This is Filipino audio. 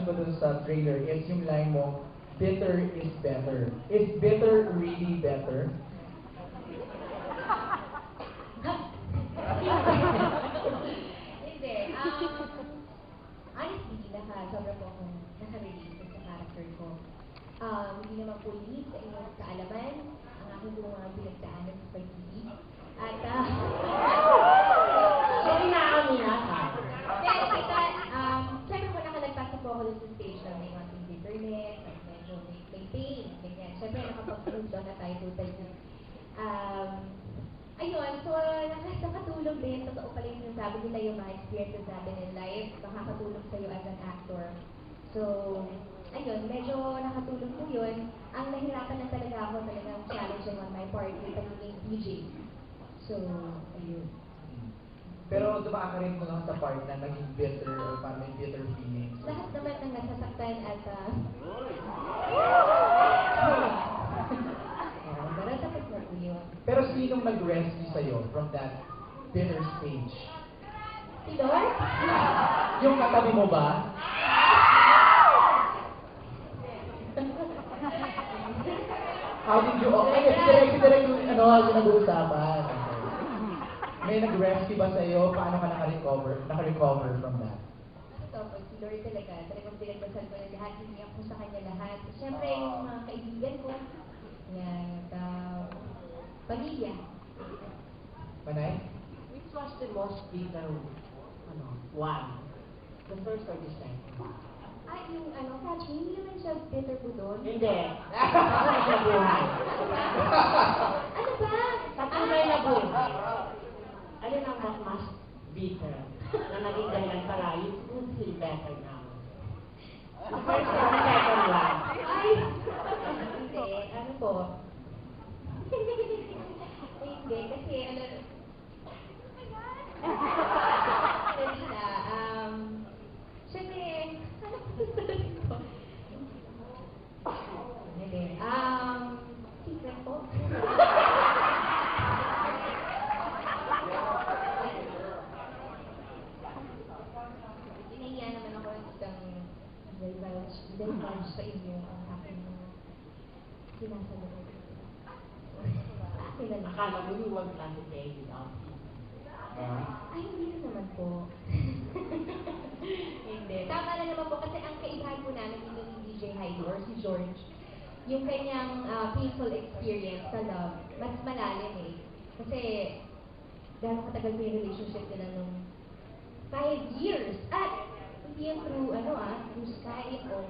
ko dun sa trailer is yung line mo, bitter is better. Is bitter really better? Hindi. Honestly, sobrang po akong nakarelate sa character ko. Hindi naman po lead sa inyong kaalaman ang aking mga pinagdaanan sa pag-ibig. At, So, inaamin ka? siyempre po nakalagpas po ako dun sa stage na may konting bitterness, at medyo may pain, ganyan. Siyempre nakapag-move down na tayo totally. Ayun, so nakatulong din, totoo pala yung sinasabi nila yung mga experiences natin in life, makakatulong sa'yo as an actor. So, ayun, medyo nakatulong po yun. Ang nahirapan na talaga ako talagang challenging on my part yung pagiging DJ. So, ayun. Pero dumaan ka rin sa part na naging bitter or parang may bitter feelings. Lahat naman ng nasasaktan at pero dapat mag-uliw. Pero sinong nag-rescue sa'yo from that bitter stage? Si Lord? Yung katabi mo ba? How did you... Ay, direct yung nag-uusapan. May nag-rescue ba sa'yo? Paano ka naka-recover from that? Ito po, si Lord talaga. Talagang pinagdasal ko na lahat. Hiniyak ko sa kanya lahat. Siyempre, yung mga kaibigan ko. Yan. Pamilya. Manay? Which was the most bitter one? The first or the second? Yung catch me, hindi naman siya bitter po doon. Hindi. Patunay na buhay. Ano ba? Patunay na buhay. Alin ang mas bitter na naging dahilan para you could feel better now? The first or the second one? Ay! Hindi. Ano po? Hindi. Kasi siyempre, hindi. Secret po. Inahiya naman ako itang divulge sa inyo ang aking mga sinasagot. Akala mo you won't plan to day without me. Ay, hindi na naman po. Hindi. Tama na naman po kasi ang kaibahan po namin dito ni DJ Heidi or si George, yung kanyang painful experience sa love, mas malalim eh. Kasi gano'ng katagal po yung relationship nila nung 5 years. At hindi yung through, through Skype o